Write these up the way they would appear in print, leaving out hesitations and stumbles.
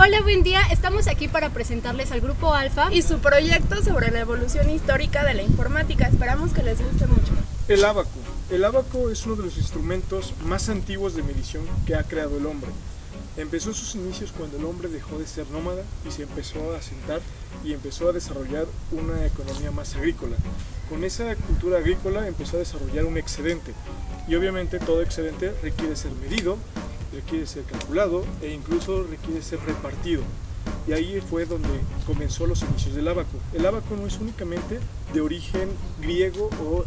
Hola, buen día. Estamos aquí para presentarles al Grupo Alfa y su proyecto sobre la evolución histórica de la informática. Esperamos que les guste mucho. El ábaco. El ábaco es uno de los instrumentos más antiguos de medición que ha creado el hombre. Empezó sus inicios cuando el hombre dejó de ser nómada y se empezó a asentar y empezó a desarrollar una economía más agrícola. Con esa cultura agrícola empezó a desarrollar un excedente y obviamente todo excedente requiere ser medido, requiere ser calculado e incluso requiere ser repartido. Y ahí fue donde comenzó los inicios del ábaco. El ábaco no es únicamente de origen griego o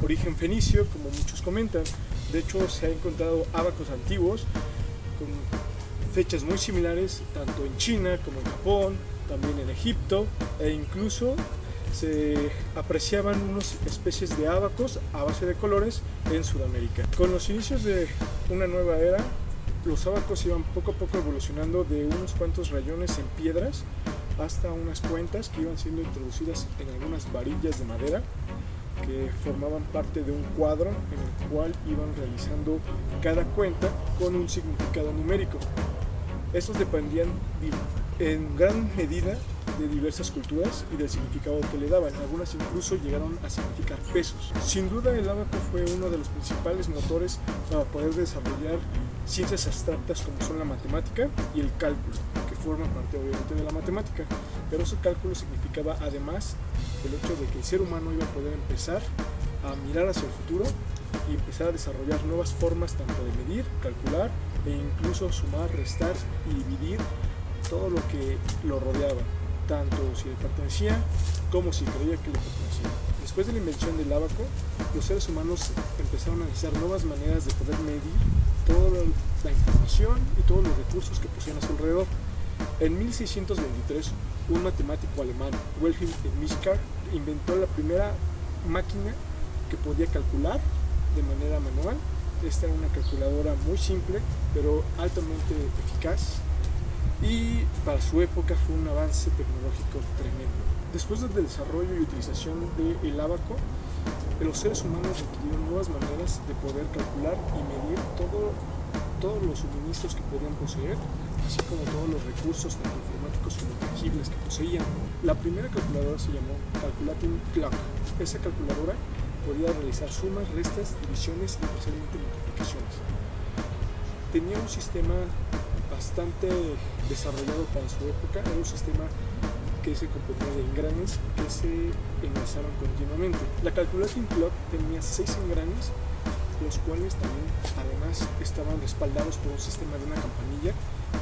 origen fenicio, como muchos comentan. De hecho, se han encontrado ábacos antiguos con fechas muy similares, tanto en China como en Japón, también en Egipto, e incluso se apreciaban unas especies de ábacos a base de colores en Sudamérica. Con los inicios de una nueva era, los ábacos iban poco a poco evolucionando de unos cuantos rayones en piedras hasta unas cuentas que iban siendo introducidas en algunas varillas de madera que formaban parte de un cuadro en el cual iban realizando cada cuenta con un significado numérico. Estos dependían en gran medida de diversas culturas y del significado que le daban. Algunas incluso llegaron a significar pesos. Sin duda el ábaco fue uno de los principales motores para poder desarrollar ciencias abstractas como son la matemática y el cálculo, que forman parte obviamente de la matemática. Pero ese cálculo significaba además el hecho de que el ser humano iba a poder empezar a mirar hacia el futuro y empezar a desarrollar nuevas formas tanto de medir, calcular e incluso sumar, restar y dividir todo lo que lo rodeaba, tanto si le pertenecía como si creía que le pertenecía. Después de la invención del ábaco, los seres humanos empezaron a necesitar nuevas maneras de poder medir toda la información y todos los recursos que poseían a su alrededor. En 1623, un matemático alemán, Wilhelm Mischka, inventó la primera máquina que podía calcular de manera manual. Esta era una calculadora muy simple, pero altamente eficaz, y para su época fue un avance tecnológico tremendo. Después del desarrollo y utilización del ábaco, los seres humanos requirieron nuevas maneras de poder calcular y medir todos los suministros que podían poseer, así como todos los recursos tanto informáticos como tangibles que poseían. La primera calculadora se llamó Calculating Clock. Esa calculadora podía realizar sumas, restas, divisiones y posiblemente multiplicaciones. Tenía un sistema bastante desarrollado para su época. Era un sistema que se componía de engranes que se enlazaban continuamente. La Calculating Clock tenía 6 engranes, los cuales también además estaban respaldados por un sistema de una campanilla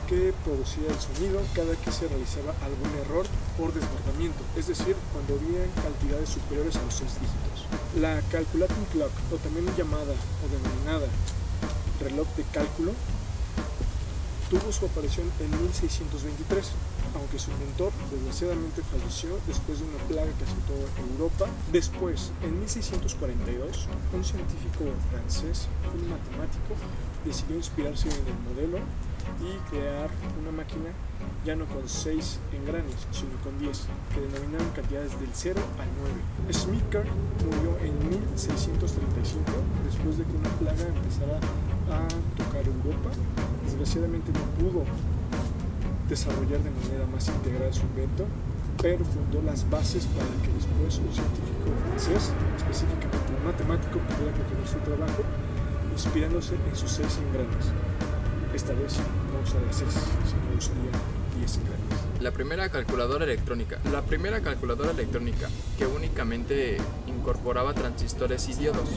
que producía el sonido cada que se realizaba algún error por desbordamiento, es decir, cuando había cantidades superiores a los 6 dígitos. La Calculating Clock, o también llamada o denominada reloj de cálculo, tuvo su aparición en 1623, aunque su inventor desgraciadamente falleció después de una plaga que azotó Europa. Después, en 1642, un científico francés, un matemático, decidió inspirarse en el modelo y crear una máquina ya no con 6 engranes, sino con 10, que denominaban cantidades del 0 al 9. Schmicker murió en 1635, después de que una plaga empezara a tocar Europa. Desgraciadamente no pudo desarrollar de manera más integral su invento, pero fundó las bases para que después un científico francés, específicamente un matemático, pudiera continuar su trabajo inspirándose en sus 6 engranes. Esta vez no usaría 6, sino usaría 10 engranes. La primera calculadora electrónica. La primera calculadora electrónica, que únicamente incorporaba transistores y diodos.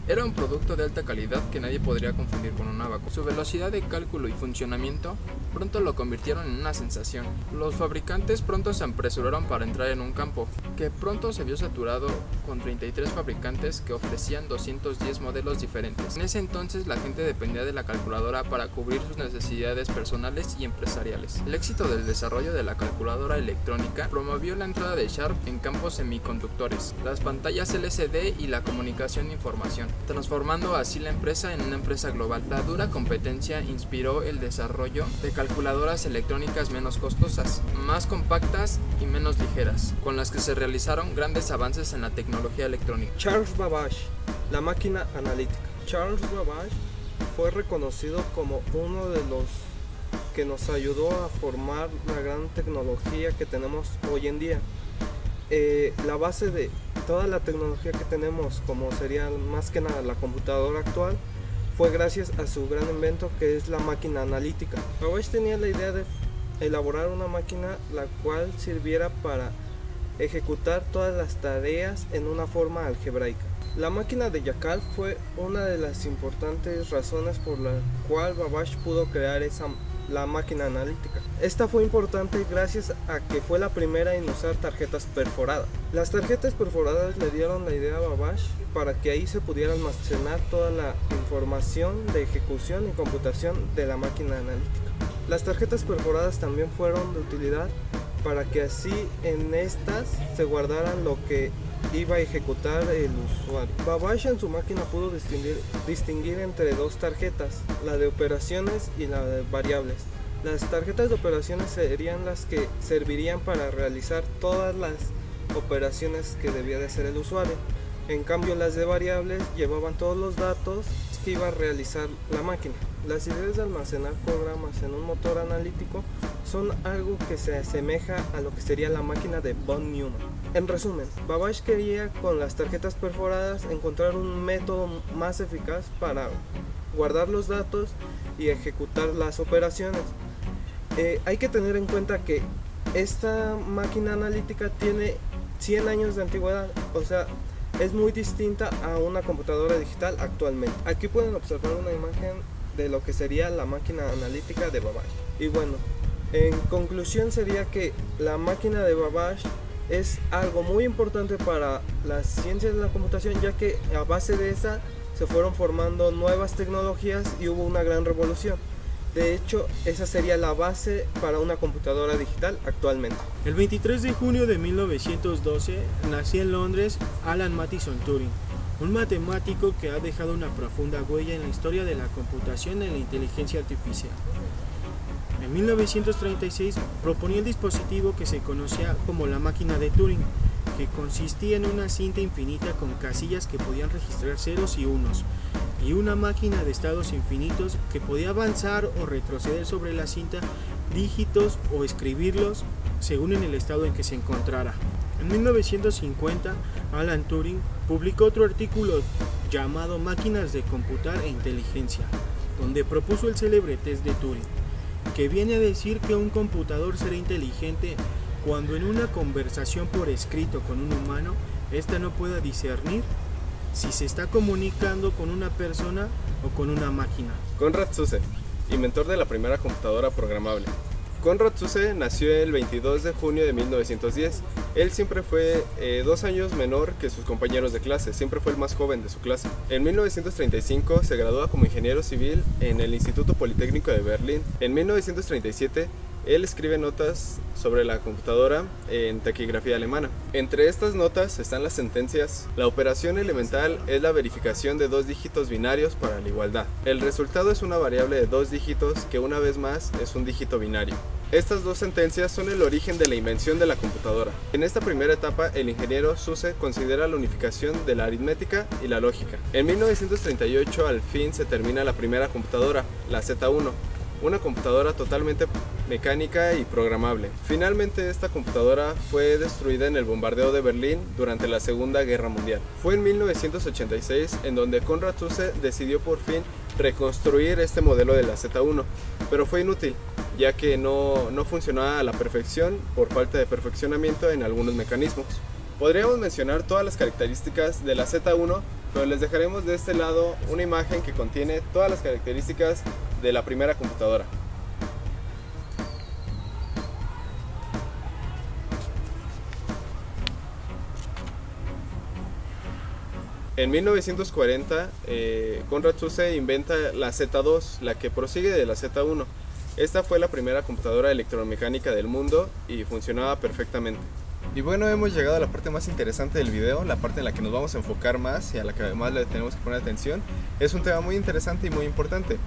Era un producto de alta calidad que nadie podría confundir con un ábaco. Su velocidad de cálculo y funcionamiento pronto lo convirtieron en una sensación. Los fabricantes pronto se apresuraron para entrar en un campo que pronto se vio saturado con 33 fabricantes que ofrecían 210 modelos diferentes. En ese entonces la gente dependía de la calculadora para cubrir sus necesidades personales y empresariales. El éxito del desarrollo de la calculadora electrónica promovió la entrada de Sharp en campos semiconductores, las pantallas LCD y la comunicación e información, transformando así la empresa en una empresa global. La dura competencia inspiró el desarrollo de calculadoras electrónicas menos costosas, más compactas y menos ligeras, con las que se realizaron grandes avances en la tecnología electrónica. Charles Babbage, la máquina analítica. Charles Babbage fue reconocido como uno de los que nos ayudó a formar la gran tecnología que tenemos hoy en día. La base de toda la tecnología que tenemos, como sería más que nada la computadora actual, fue gracias a su gran invento, que es la máquina analítica. Babbage tenía la idea de elaborar una máquina la cual sirviera para ejecutar todas las tareas en una forma algebraica. La máquina de Jackal fue una de las importantes razones por la cual Babbage pudo crear la máquina analítica. Esta fue importante gracias a que fue la primera en usar tarjetas perforadas. Las tarjetas perforadas le dieron la idea a Babbage para que ahí se pudiera almacenar toda la información de ejecución y computación de la máquina analítica. Las tarjetas perforadas también fueron de utilidad para que así en estas se guardaran lo que iba a ejecutar el usuario. Babbage en su máquina pudo distinguir entre dos tarjetas, la de operaciones y la de variables. Las tarjetas de operaciones serían las que servirían para realizar todas las operaciones que debía de hacer el usuario. En cambio, las de variables llevaban todos los datos que iba a realizar la máquina. Las ideas de almacenar programas en un motor analítico son algo que se asemeja a lo que sería la máquina de von Neumann. En resumen, Babbage quería con las tarjetas perforadas encontrar un método más eficaz para guardar los datos y ejecutar las operaciones. Hay que tener en cuenta que esta máquina analítica tiene 100 años de antigüedad, o sea, es muy distinta a una computadora digital actualmente. Aquí pueden observar una imagen de lo que sería la máquina analítica de Babbage. Y bueno, en conclusión sería que la máquina de Babbage es algo muy importante para las ciencias de la computación, ya que a base de esa se fueron formando nuevas tecnologías y hubo una gran revolución. De hecho, esa sería la base para una computadora digital actualmente. El 23 de junio de 1912 nació en Londres Alan Matheson Turing, un matemático que ha dejado una profunda huella en la historia de la computación y la inteligencia artificial. En 1936 proponía el dispositivo que se conocía como la máquina de Turing, que consistía en una cinta infinita con casillas que podían registrar ceros y unos, y una máquina de estados infinitos que podía avanzar o retroceder sobre la cinta dígitos o escribirlos según en el estado en que se encontrara. En 1950, Alan Turing publicó otro artículo llamado Máquinas de computar e inteligencia, donde propuso el célebre test de Turing, que viene a decir que un computador será inteligente cuando en una conversación por escrito con un humano, ésta no pueda discernir si se está comunicando con una persona o con una máquina. Konrad Zuse, inventor de la primera computadora programable. Konrad Zuse nació el 22 de junio de 1910. Él siempre fue 2 años menor que sus compañeros de clase, siempre fue el más joven de su clase. En 1935 se gradúa como ingeniero civil en el Instituto Politécnico de Berlín. En 1937 él escribe notas sobre la computadora en taquigrafía alemana. Entre estas notas están las sentencias: la operación elemental es la verificación de 2 dígitos binarios para la igualdad. El resultado es una variable de 2 dígitos que una vez más es un dígito binario. Estas 2 sentencias son el origen de la invención de la computadora. En esta primera etapa, el ingeniero Zuse considera la unificación de la aritmética y la lógica. En 1938 al fin se termina la primera computadora, la Z1. Una computadora totalmente mecánica y programable. Finalmente esta computadora fue destruida en el bombardeo de Berlín durante la Segunda Guerra Mundial. Fue en 1986 en donde Konrad Zuse decidió por fin reconstruir este modelo de la Z1, pero fue inútil, ya que no funcionaba a la perfección por falta de perfeccionamiento en algunos mecanismos. Podríamos mencionar todas las características de la Z1, pero les dejaremos de este lado una imagen que contiene todas las características de la primera computadora. En 1940, Konrad Zuse inventa la Z2, la que prosigue de la Z1. Esta fue la primera computadora electromecánica del mundo y funcionaba perfectamente. Y bueno, hemos llegado a la parte más interesante del video, la parte en la que nos vamos a enfocar más y a la que además le tenemos que poner atención. Es un tema muy interesante y muy importante.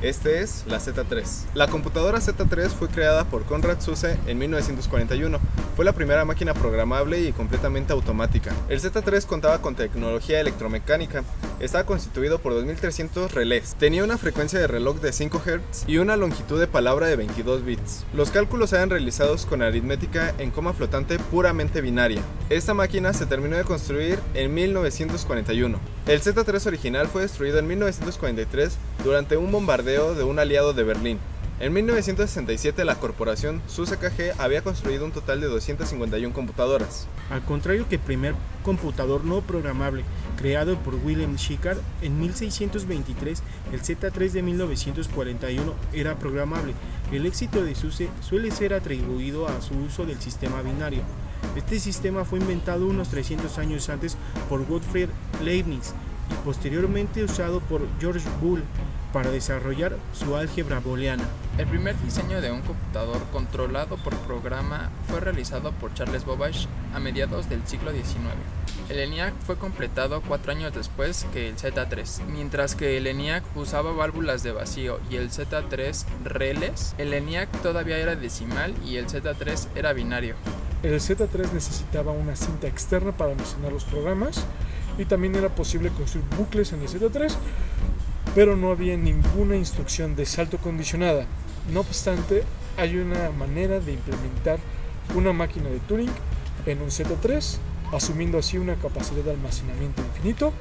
Este es la Z3. La computadora Z3 fue creada por Konrad Zuse en 1941. Fue la primera máquina programable y completamente automática. El Z3 contaba con tecnología electromecánica. Estaba constituido por 2300 relés. Tenía una frecuencia de reloj de 5 Hz y una longitud de palabra de 22 bits. Los cálculos eran realizados con aritmética en coma flotante puramente binaria. Esta máquina se terminó de construir en 1941. El Z3 original fue destruido en 1943 durante un bombardeo de un aliado de Berlín. En 1967 la corporación SUSE KG había construido un total de 251 computadoras. Al contrario que el primer computador no programable creado por Wilhelm Schickard en 1623, el Z3 de 1941 era programable. El éxito de SUSE suele ser atribuido a su uso del sistema binario. Este sistema fue inventado unos 300 años antes por Gottfried Leibniz y posteriormente usado por George Boole para desarrollar su álgebra booleana. El primer diseño de un computador controlado por programa fue realizado por Charles Babbage a mediados del siglo XIX. El ENIAC fue completado 4 años después que el Z3. Mientras que el ENIAC usaba válvulas de vacío y el Z3 reles, el ENIAC todavía era decimal y el Z3 era binario. El Z3 necesitaba una cinta externa para almacenar los programas y también era posible construir bucles en el Z3, pero no había ninguna instrucción de salto condicionada. No obstante, hay una manera de implementar una máquina de Turing en un Z3, asumiendo así una capacidad de almacenamiento infinito,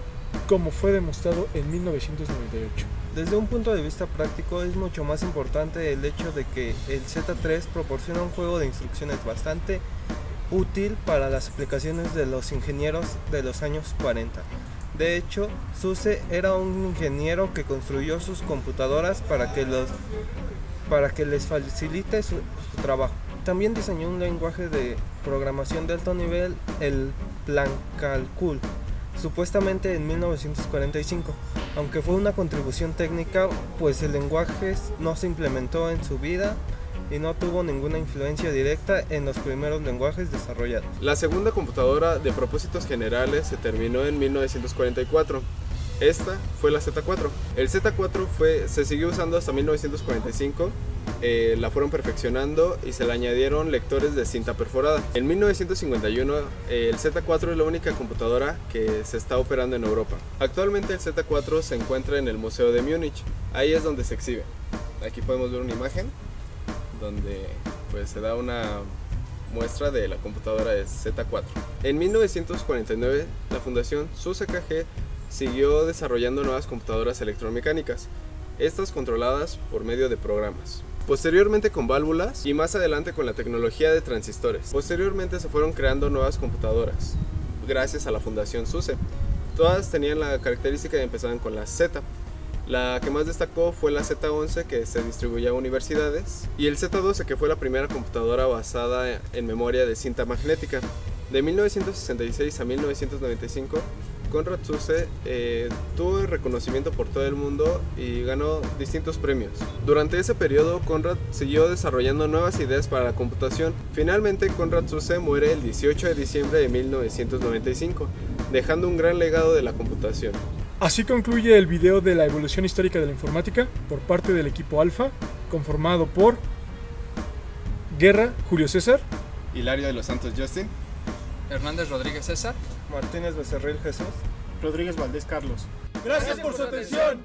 como fue demostrado en 1998. Desde un punto de vista práctico es mucho más importante el hecho de que el Z3 proporciona un juego de instrucciones bastante útil para las aplicaciones de los ingenieros de los años 40. De hecho, SUSE era un ingeniero que construyó sus computadoras para que les facilite su trabajo. También diseñó un lenguaje de programación de alto nivel, el Plancalcul, supuestamente en 1945, aunque fue una contribución técnica, pues el lenguaje no se implementó en su vida y no tuvo ninguna influencia directa en los primeros lenguajes desarrollados. La segunda computadora de propósitos generales se terminó en 1944. Esta fue la Z4. El Z4 se siguió usando hasta 1945, la fueron perfeccionando y se le añadieron lectores de cinta perforada. En 1951 el Z4 es la única computadora que se está operando en Europa. Actualmente el Z4 se encuentra en el Museo de Múnich, ahí es donde se exhibe. Aquí podemos ver una imagen donde pues se da una muestra de la computadora de Z4. En 1949 la fundación SUSE KG siguió desarrollando nuevas computadoras electromecánicas, estas controladas por medio de programas. Posteriormente con válvulas y más adelante con la tecnología de transistores. Posteriormente se fueron creando nuevas computadoras gracias a la fundación SUSE. Todas tenían la característica de empezaban con la Z. La que más destacó fue la Z11, que se distribuía a universidades, y el Z12, que fue la primera computadora basada en memoria de cinta magnética. De 1966 a 1995, Konrad Zuse tuvo el reconocimiento por todo el mundo y ganó distintos premios. Durante ese periodo, Konrad siguió desarrollando nuevas ideas para la computación. Finalmente, Konrad Zuse muere el 18 de diciembre de 1995, dejando un gran legado de la computación. Así concluye el video de la evolución histórica de la informática por parte del equipo Alfa, conformado por Guerra, Julio César, Hilario de los Santos Justin, Hernández Rodríguez César, Martínez Becerril Jesús, Rodríguez Valdés Carlos. Gracias por su atención.